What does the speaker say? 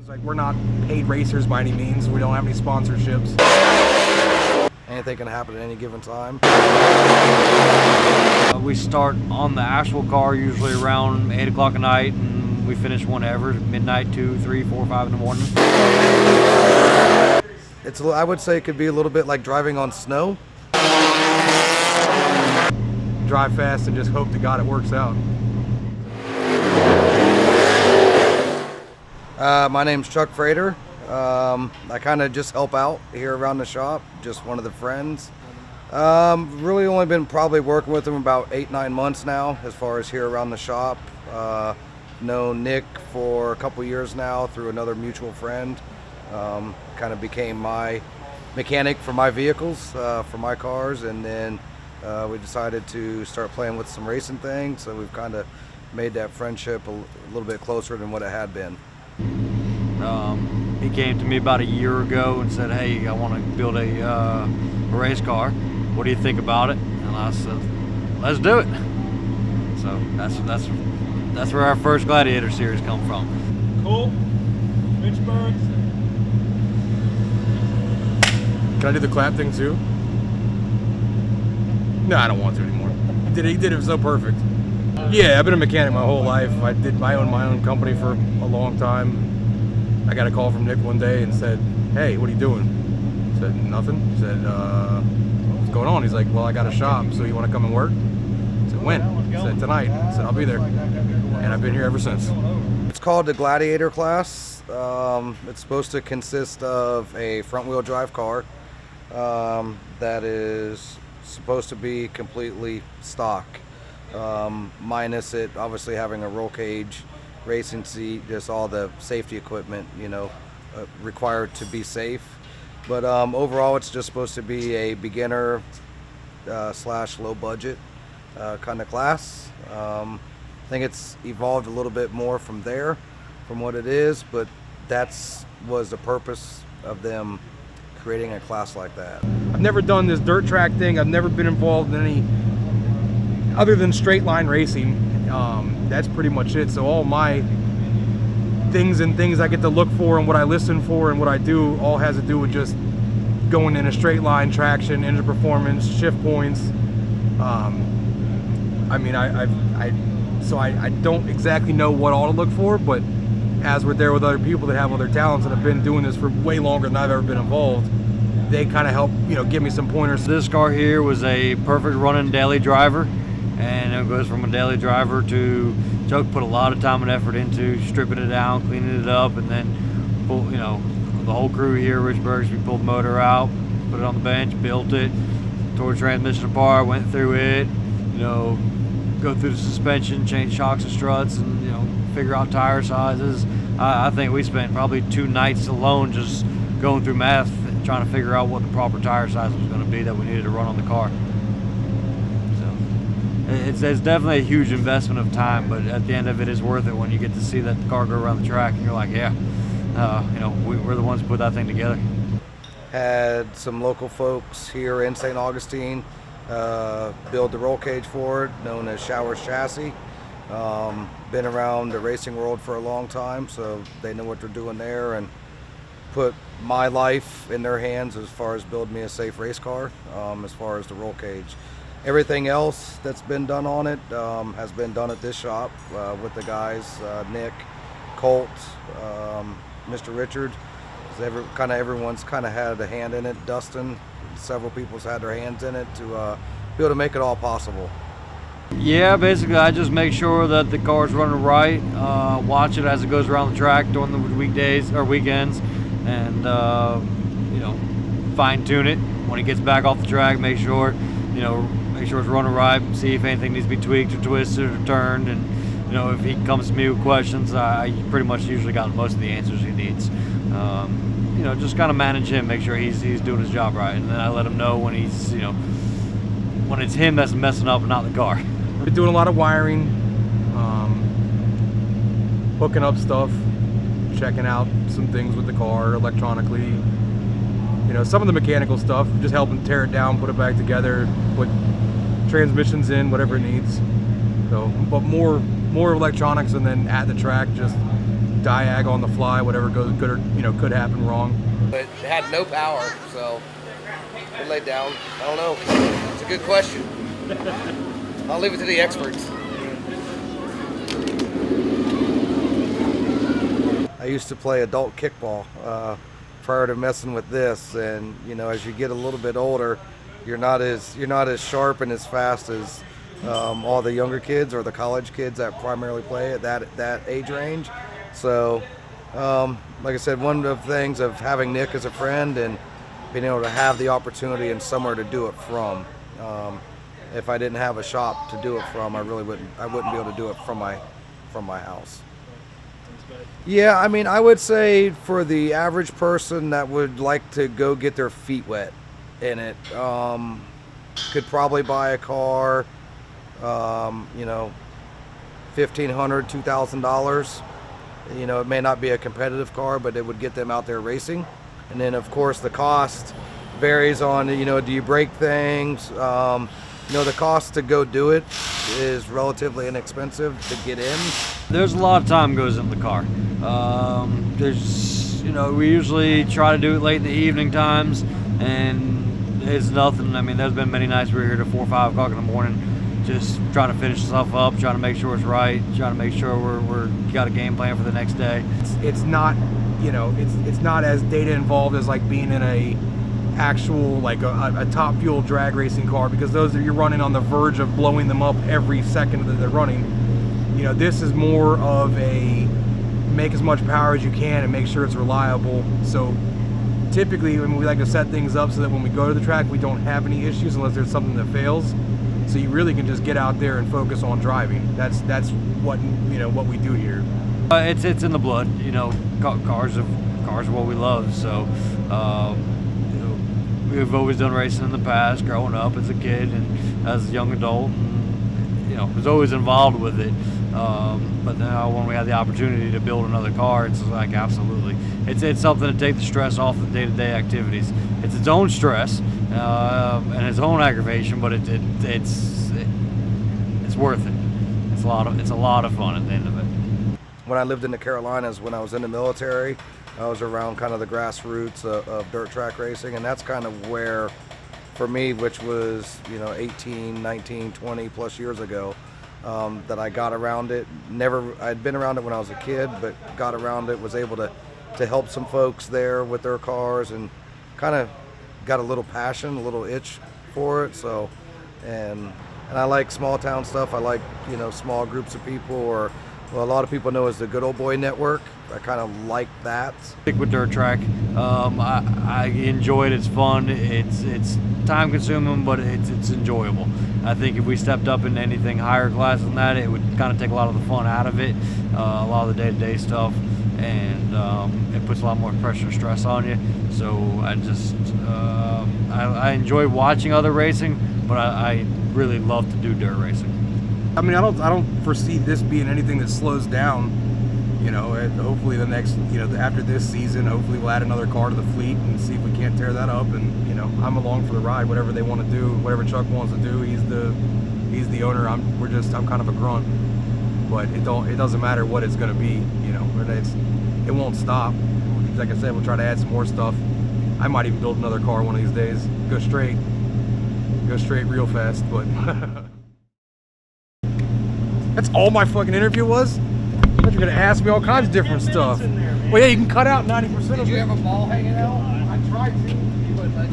Like, we're not paid racers by any means. We don't have any sponsorships. Anything can happen at any given time. We start on the actual car usually around 8 o'clock at night, and we finish whenever, midnight, 2, 3, 4, 5 in the morning. I would say it could be a little bit like driving on snow. Drive fast and just hope to God it works out. My name's Chuck Frater. I kind of just help out here around the shop, just one of the friends. Really only been probably working with him about 8-9 months now as far as here around the shop. Known Nick for a couple years now through another mutual friend. Kind of became my mechanic for my vehicles, for my cars, and then we decided to start playing with some racing things, so we've kind of made that friendship a little bit closer than what it had been. He came to me about a year ago and said, "Hey, I want to build a race car. What do you think about it?" And I said, "Let's do it." So that's where our first Gladiator series come from. Cool. Richburg. Can I do the clap thing too? No, I don't want to anymore. He did it so perfect. Yeah, I've been a mechanic my whole life. I owned my own company for a long time. I got a call from Nick one day and said, "Hey, what are you doing?" I said, "Nothing." He said, "What's going on?" He's like, "Well, I got a shop, so you want to come and work?" I said, "When?" He said, "Tonight." I said, "I'll be there." And I've been here ever since. It's called the Gladiator class. It's supposed to consist of a front-wheel drive car that is supposed to be completely stock, minus it obviously having a roll cage, racing seat, just all the safety equipment, required to be safe. But overall, it's just supposed to be a beginner slash low budget kind of class. I think it's evolved a little bit more from there, from what it is, but was the purpose of them creating a class like that. I've never done this dirt track thing. I've never been involved in any other than straight line racing. That's pretty much it. So all my things I get to look for and what I listen for and what I do all has to do with just going in a straight line, traction, engine performance, shift points. I don't exactly know what all to look for, but as we're there with other people that have other talents and have been doing this for way longer than I've ever been involved, they kind of help, give me some pointers. This car here was a perfect running daily driver, and it goes from a daily driver to Chuck put a lot of time and effort into stripping it down, cleaning it up, and then the whole crew here, Richburgs, we pulled the motor out, put it on the bench, built it, tore the transmission apart, went through it, go through the suspension, change shocks and struts, and figure out tire sizes. I think we spent probably 2 nights alone just going through math, trying to figure out what the proper tire size was going to be that we needed to run on the car. So it's definitely a huge investment of time, but at the end of it is worth it when you get to see that the car go around the track and you're like, yeah, we're the ones who put that thing together. Had some local folks here in St. Augustine build the roll cage for it, known as Showers Chassis. Been around the racing world for a long time, so they know what they're doing there, and put my life in their hands as far as building me a safe race car, as far as the roll cage. Everything else that's been done on it has been done at this shop with the guys, Nick, Colt, Mr. Richard. Everyone's kind of had a hand in it. Dustin, several people's had their hands in it to be able to make it all possible. Yeah, basically I just make sure that the car's running right, watch it as it goes around the track during the weekdays or weekends, and fine tune it when it gets back off the track. Make sure it's running right, see if anything needs to be tweaked or twisted or turned, and if he comes to me with questions, I pretty much usually got most of the answers he needs. Just kind of manage him, make sure he's doing his job right, and then I let him know when he's when it's him that's messing up and not the car. Been doing a lot of wiring, hooking up stuff, checking out some things with the car electronically. Some of the mechanical stuff, just helping tear it down, put it back together, put transmissions in, whatever it needs. So, but more electronics, and then at the track, just diag on the fly, whatever goes good or could happen wrong. But it had no power, so it laid down. I don't know. It's a good question. I'll leave it to the experts. I used to play adult kickball prior to messing with this, and as you get a little bit older, you're not as sharp and as fast as all the younger kids or the college kids that primarily play at that age range. So, like I said, one of the things of having Nick as a friend and being able to have the opportunity and somewhere to do it from. If I didn't have a shop to do it from, I wouldn't be able to do it from my house. Yeah, I mean, I would say for the average person that would like to go get their feet wet in it, could probably buy a car, $1,500, $2,000. It may not be a competitive car, but it would get them out there racing. And then, of course, the cost varies on, do you break things? The cost to go do it is relatively inexpensive to get in. There's a lot of time goes in the car. We usually try to do it late in the evening times, and it's nothing. I mean, there's been many nights we're here till 4 or 5 o'clock in the morning, just trying to finish stuff up, trying to make sure it's right, trying to make sure we're got a game plan for the next day. It's not, it's not as data involved as like being in a actual like a top fuel drag racing car, because you're running on the verge of blowing them up every second that they're running. This is more of a make as much power as you can and make sure it's reliable. So typically we like to set things up so that when we go to the track we don't have any issues unless there's something that fails. So you really can just get out there and focus on driving. That's what what we do here. It's in the blood. Cars are what we love. So we've always done racing in the past, growing up as a kid and as a young adult, and was always involved with it. But now when we have the opportunity to build another car, it's like absolutely. It's something to take the stress off the day-to-day activities. It's its own stress and its own aggravation, but it's worth it. It's a lot of fun at the end of it. When I lived in the Carolinas, when I was in the military, I was around kind of the grassroots of dirt track racing, and that's kind of where, for me, which was 18, 19, 20 plus years ago, that I got around it. I'd been around it when I was a kid, but got around it, was able to help some folks there with their cars, and kind of got a little passion, a little itch for it. So, and I like small town stuff. I like small groups of people, or a lot of people know as the Good Old Boy Network. I kind of like that. Stick with dirt track. I enjoy it. It's fun. It's time consuming, but it's enjoyable. I think if we stepped up into anything higher class than that, it would kind of take a lot of the fun out of it, a lot of the day-to-day stuff, and it puts a lot more pressure and stress on you. So I enjoy watching other racing, but I really love to do dirt racing. I mean, I don't foresee this being anything that slows down. Hopefully the next, after this season, hopefully we'll add another car to the fleet and see if we can't tear that up. And I'm along for the ride. Whatever they want to do, whatever Chuck wants to do, he's the owner. I'm kind of a grunt. But it doesn't matter what it's going to be. It won't stop. Like I said, we'll try to add some more stuff. I might even build another car one of these days. Go straight real fast. But that's all my fucking interview was. I thought you were gonna ask me all kinds of different stuff. Well, yeah, you can cut out 90% of it. Did you have a ball hanging out? I tried to, but I